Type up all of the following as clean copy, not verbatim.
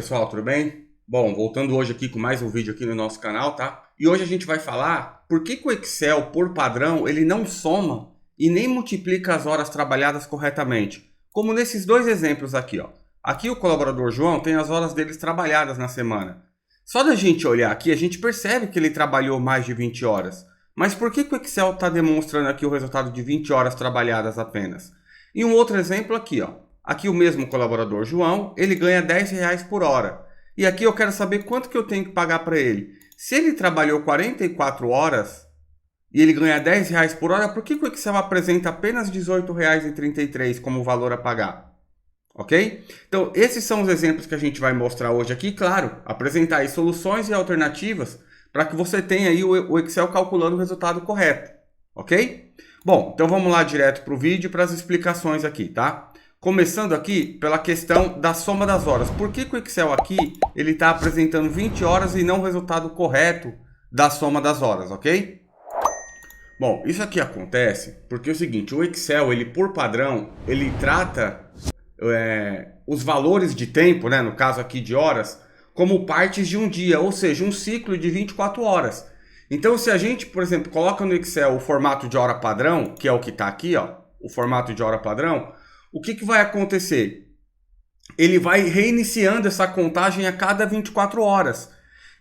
pessoal, tudo bem? Bom, voltando hoje aqui com mais um vídeo aqui no nosso canal, tá? E hoje a gente vai falar por que o Excel, por padrão, ele não soma e nem multiplica as horas trabalhadas corretamente. Como nesses dois exemplos aqui, ó. Aqui o colaborador João tem as horas deles trabalhadas na semana. Só da gente olhar aqui, a gente percebe que ele trabalhou mais de 20 horas. Mas por que o Excel está demonstrando aqui o resultado de 20 horas trabalhadas apenas? E um outro exemplo aqui, ó. Aqui o mesmo colaborador João, ele ganha R$10 por hora. E aqui eu quero saber quanto que eu tenho que pagar para ele. Se ele trabalhou 44 horas e ele ganha R$10 por hora, por que o Excel apresenta apenas R$18,33 como valor a pagar? Ok? Então, esses são os exemplos que a gente vai mostrar hoje aqui. Claro, apresentar aí soluções e alternativas para que você tenha aí o Excel calculando o resultado correto. Ok? Bom, então vamos lá direto para o vídeo, para as explicações aqui, tá? Começando aqui pela questão da soma das horas. Por que o Excel aqui ele está apresentando 20 horas e não o resultado correto da soma das horas, ok? Bom, isso aqui acontece porque é o seguinte, o Excel, ele por padrão, ele trata os valores de tempo, né, no caso aqui de horas, como partes de um dia, ou seja, um ciclo de 24 horas. Então, se a gente, por exemplo, coloca no Excel o formato de hora padrão, que é o que está aqui, ó, o formato de hora padrão, o que vai acontecer? Ele vai reiniciando essa contagem a cada 24 horas.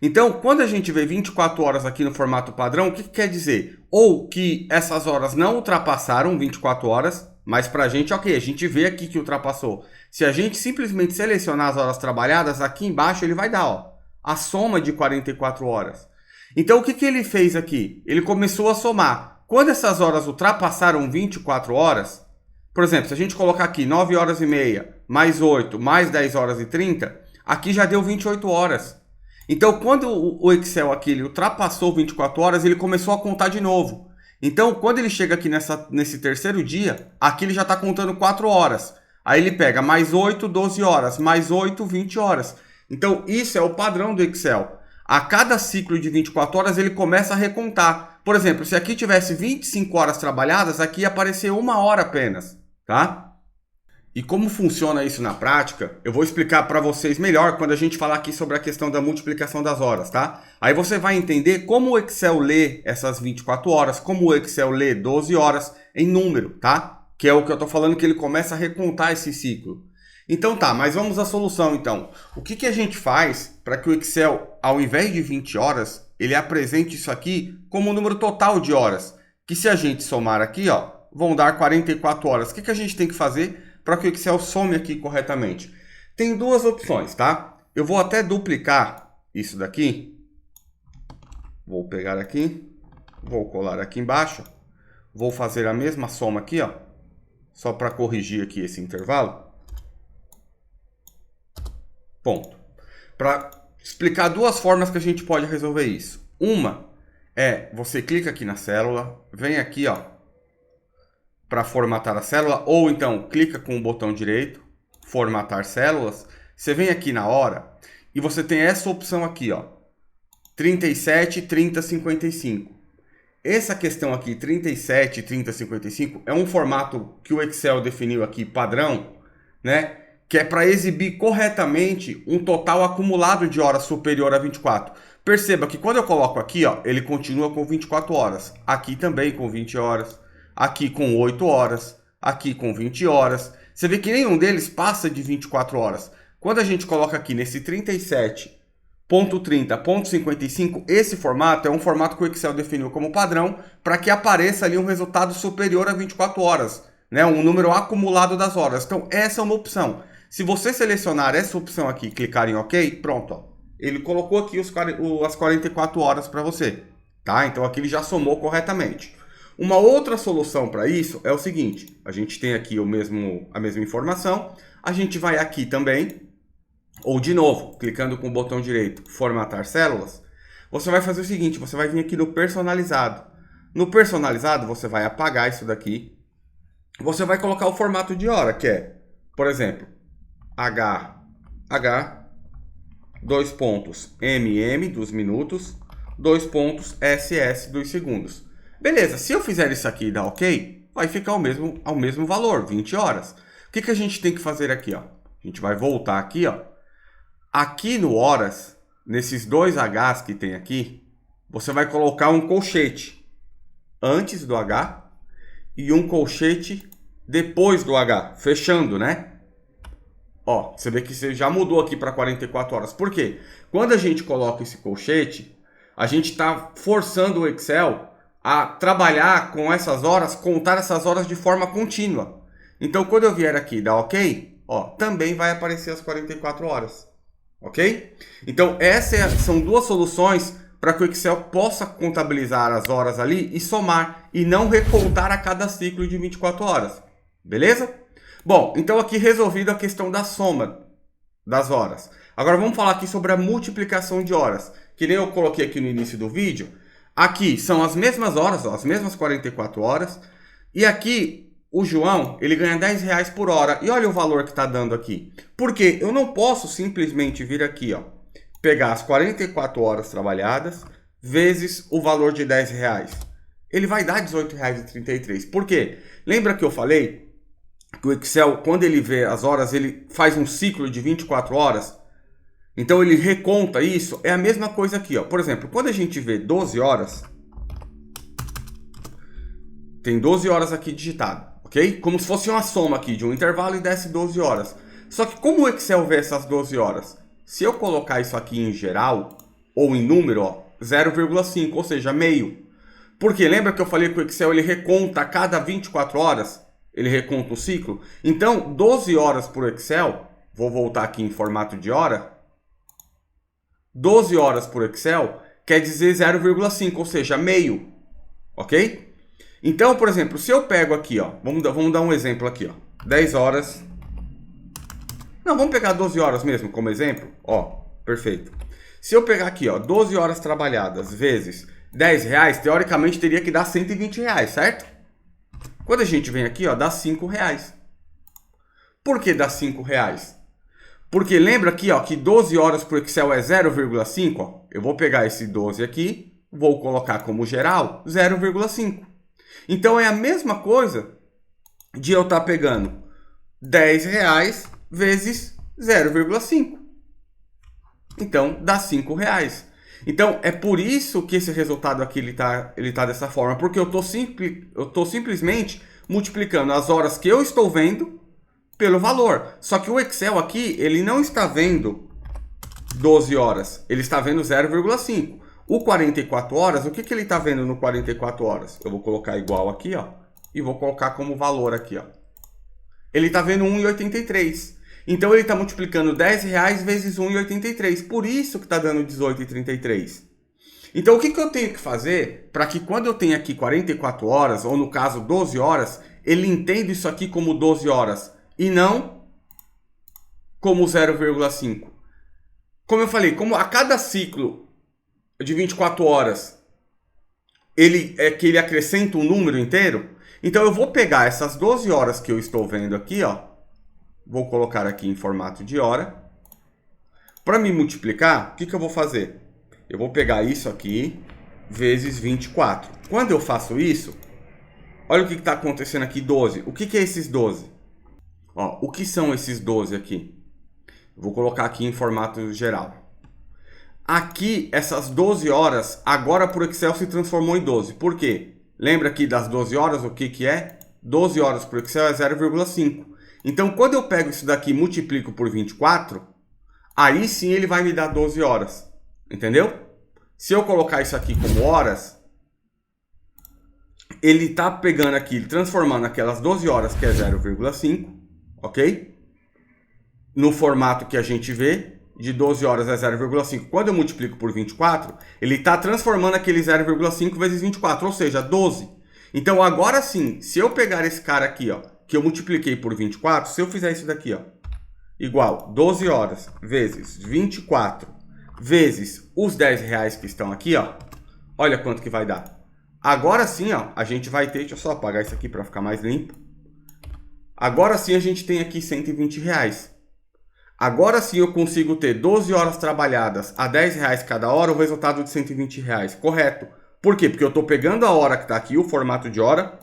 Então, quando a gente vê 24 horas aqui no formato padrão, o que quer dizer? Ou que essas horas não ultrapassaram 24 horas, mas para a gente, ok, a gente vê aqui que ultrapassou. Se a gente simplesmente selecionar as horas trabalhadas, aqui embaixo ele vai dar, ó, a soma de 44 horas. Então, o que ele fez aqui? Ele começou a somar. Quando essas horas ultrapassaram 24 horas, por exemplo, se a gente colocar aqui 9 horas e meia, mais 8, mais 10 horas e 30, aqui já deu 28 horas. Então, quando o Excel aqui ele ultrapassou 24 horas, ele começou a contar de novo. Então, quando ele chega aqui nesse terceiro dia, aqui ele já está contando 4 horas. Aí ele pega mais 8, 12 horas, mais 8, 20 horas. Então, isso é o padrão do Excel. A cada ciclo de 24 horas, ele começa a recontar. Por exemplo, se aqui tivesse 25 horas trabalhadas, aqui ia aparecer 1 hora apenas. Tá? E como funciona isso na prática, eu vou explicar para vocês melhor quando a gente falar aqui sobre a questão da multiplicação das horas, tá? Aí você vai entender como o Excel lê essas 24 horas, como o Excel lê 12 horas em número, tá? Que é o que eu tô falando, que ele começa a recontar esse ciclo. Então tá, mas vamos à solução então. O que a gente faz para que o Excel, ao invés de 20 horas, ele apresente isso aqui como o número total de horas? Que se a gente somar aqui, ó, vão dar 44 horas. O que a gente tem que fazer para que o Excel some aqui corretamente? Tem duas opções, tá? Eu vou até duplicar isso daqui. Vou pegar aqui, vou colar aqui embaixo. Vou fazer a mesma soma aqui, ó, só para corrigir aqui esse intervalo. Ponto. Para explicar duas formas que a gente pode resolver isso. Uma é, você clica aqui na célula, vem aqui, ó, para formatar a célula, ou então clica com o botão direito, formatar células, você vem aqui na hora e você tem essa opção aqui, ó, 37, 30, 55. Essa questão aqui, 37, 30, 55, é um formato que o Excel definiu aqui, padrão, né? Que é para exibir corretamente um total acumulado de horas superior a 24. Perceba que quando eu coloco aqui, ó, ele continua com 24 horas, aqui também com 20 horas, aqui com 8 horas, aqui com 20 horas. Você vê que nenhum deles passa de 24 horas. Quando a gente coloca aqui nesse 37.30.55, esse formato é um formato que o Excel definiu como padrão para que apareça ali um resultado superior a 24 horas, né? Um número acumulado das horas. Então, essa é uma opção. Se você selecionar essa opção aqui e clicar em OK, pronto, ó. Ele colocou aqui as 44 horas para você, tá? Então, aqui ele já somou corretamente. Uma outra solução para isso é o seguinte, a gente tem aqui a mesma informação, a gente vai aqui também, ou de novo, clicando com o botão direito, formatar células, você vai fazer o seguinte, você vai vir aqui no personalizado. No personalizado, você vai apagar isso daqui, você vai colocar o formato de hora, que é, por exemplo, dois pontos, dos minutos, dois pontos, dos segundos. Beleza, se eu fizer isso aqui e dar OK, vai ficar ao mesmo valor, 20 horas. O que a gente tem que fazer aqui, ó? A gente vai voltar aqui, ó, Aqui no horas, nesses dois Hs que tem aqui, você vai colocar um colchete antes do H e um colchete depois do H, fechando, né? Ó, você vê que você já mudou aqui para 44 horas. Por quê? Quando a gente coloca esse colchete, a gente está forçando o Excel a trabalhar com essas horas, contar essas horas de forma contínua. Então, quando eu vier aqui e dar OK, ó, também vai aparecer as 44 horas. Ok? Então, são duas soluções para que o Excel possa contabilizar as horas ali e somar, e não recontar a cada ciclo de 24 horas. Beleza? Bom, então aqui resolvido a questão da soma das horas. Agora vamos falar aqui sobre a multiplicação de horas, que nem eu coloquei aqui no início do vídeo. Aqui são as mesmas horas, ó, as mesmas 44 horas, e aqui o João, ele ganha R$10 por hora. E olha o valor que está dando aqui. Porque eu não posso simplesmente vir aqui, ó, pegar as 44 horas trabalhadas vezes o valor de R$10. Ele vai dar R$18,33. Por quê? Lembra que eu falei que o Excel, quando ele vê as horas, ele faz um ciclo de 24 horas? Então ele reconta isso. É a mesma coisa aqui, ó. Por exemplo, quando a gente vê 12 horas, tem 12 horas aqui digitado. Ok? Como se fosse uma soma aqui de um intervalo e desse 12 horas. Só que como o Excel vê essas 12 horas? Se eu colocar isso aqui em geral, ou em número, ó, 0,5, ou seja, meio. Porque lembra que eu falei que o Excel ele reconta a cada 24 horas? Ele reconta o ciclo? Então, 12 horas por Excel, vou voltar aqui em formato de hora. 12 horas por Excel quer dizer 0,5, ou seja, meio. Ok? Então, por exemplo, se eu pego aqui, ó, vamos dar um exemplo aqui, ó, 10 horas. Não, vamos pegar 12 horas mesmo como exemplo, ó, perfeito. Se eu pegar aqui, ó, 12 horas trabalhadas vezes R$10, teoricamente teria que dar R$120, certo? Quando a gente vem aqui, ó, dá R$5. Por que dá R$5? Porque lembra aqui, ó, que 12 horas por Excel é 0,5, ó. Eu vou pegar esse 12 aqui, vou colocar como geral 0,5. Então é a mesma coisa de eu estar pegando R$10 vezes 0,5. Então dá R$5. Então é por isso que esse resultado aqui ele tá dessa forma, porque eu tô simplesmente multiplicando as horas que eu estou vendo pelo valor. Só que o Excel aqui, ele não está vendo 12 horas, ele está vendo 0,5. O 44 horas, o que ele está vendo no 44 horas? Eu vou colocar igual aqui, ó, e vou colocar como valor aqui, ó. Ele está vendo 1,83. Então ele está multiplicando R$10 vezes 1,83. Por isso que está dando 18,33. Então o que eu tenho que fazer para que quando eu tenho aqui 44 horas, ou no caso 12 horas, ele entenda isso aqui como 12 horas e não como 0,5. Como eu falei, como a cada ciclo de 24 horas ele acrescenta um número inteiro, então eu vou pegar essas 12 horas que eu estou vendo aqui, ó, vou colocar aqui em formato de hora. Para me multiplicar, o que eu vou fazer? Eu vou pegar isso aqui vezes 24. Quando eu faço isso, olha o que está acontecendo aqui, 12. O que é esses 12? Ó, o que são esses 12 aqui? Vou colocar aqui em formato geral. Aqui, essas 12 horas, agora por Excel se transformou em 12. Por quê? Lembra aqui das 12 horas, o que é? 12 horas por Excel é 0,5. Então, quando eu pego isso daqui e multiplico por 24, aí sim ele vai me dar 12 horas. Entendeu? Se eu colocar isso aqui como horas, ele está pegando aqui, transformando aquelas 12 horas, que é 0,5, ok? No formato que a gente vê, de 12 horas é 0,5. Quando eu multiplico por 24, ele está transformando aquele 0,5 vezes 24, ou seja, 12. Então, agora sim, se eu pegar esse cara aqui, ó, que eu multipliquei por 24, se eu fizer isso daqui, ó, igual 12 horas vezes 24 vezes os R$10 que estão aqui, ó, olha quanto que vai dar. Agora sim, ó, a gente vai ter, deixa eu só apagar isso aqui para ficar mais limpo. Agora sim a gente tem aqui R$120. Agora sim eu consigo ter 12 horas trabalhadas a R$10 cada hora, o resultado de R$120, correto? Por quê? Porque eu estou pegando a hora que está aqui, o formato de hora,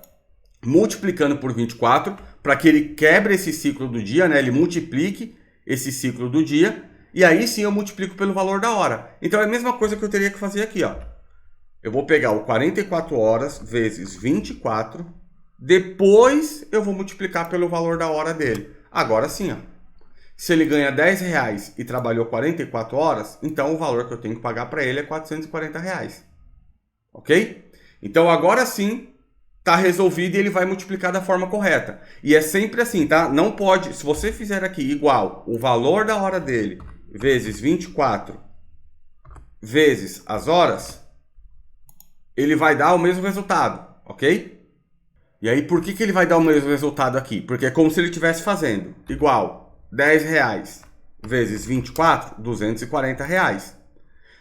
multiplicando por 24, para que ele quebre esse ciclo do dia, né? Ele multiplique esse ciclo do dia, E aí sim eu multiplico pelo valor da hora. Então é a mesma coisa que eu teria que fazer aqui, ó. Eu vou pegar o 44 horas vezes 24, depois eu vou multiplicar pelo valor da hora dele. Agora sim, ó. Se ele ganha 10 reais e trabalhou 44 horas, então o valor que eu tenho que pagar para ele é 440 reais. Ok? Então agora sim está resolvido e ele vai multiplicar da forma correta. E é sempre assim, tá? Não pode, se você fizer aqui igual o valor da hora dele vezes 24 vezes as horas, ele vai dar o mesmo resultado, ok? E aí por que ele vai dar o mesmo resultado aqui? Porque é como se ele estivesse fazendo igual 10 reais vezes 24, 240 reais.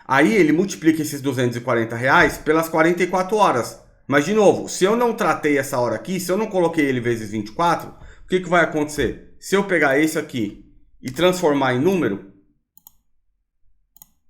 Aí ele multiplica esses 240 reais pelas 44 horas. Mas, de novo, se eu não tratei essa hora aqui, se eu não coloquei ele vezes 24, o que vai acontecer? Se eu pegar esse aqui e transformar em número,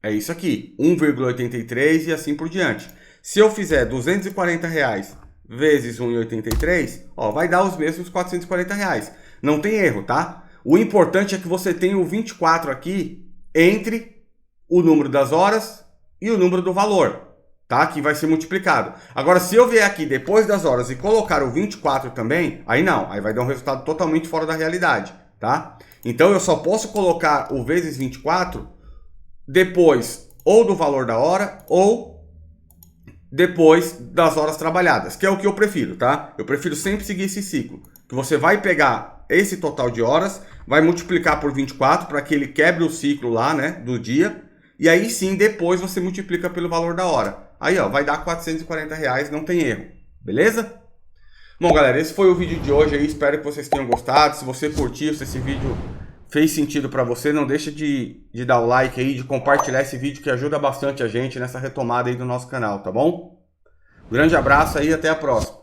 é isso aqui, 1,83 e assim por diante. Se eu fizer 240 reais vezes 1,83, ó, vai dar os mesmos 440 reais. Não tem erro, tá? O importante é que você tenha o 24 aqui entre o número das horas e o número do valor, tá? Que vai ser multiplicado. Agora, se eu vier aqui depois das horas e colocar o 24 também, aí não, aí vai dar um resultado totalmente fora da realidade, tá? Então, eu só posso colocar o vezes 24 depois ou do valor da hora ou depois das horas trabalhadas, que é o que eu prefiro, tá? Eu prefiro sempre seguir esse ciclo, que você vai pegar esse total de horas, vai multiplicar por 24 para que ele quebre o ciclo lá, né, do dia, e aí sim depois você multiplica pelo valor da hora. Aí, ó, vai dar 440 reais, não tem erro, beleza? Bom, galera, esse foi o vídeo de hoje aí, espero que vocês tenham gostado. Se você curtiu, se esse vídeo fez sentido para você, não deixa de dar o like aí, de compartilhar esse vídeo que ajuda bastante a gente nessa retomada aí do nosso canal, tá bom? Grande abraço aí e até a próxima.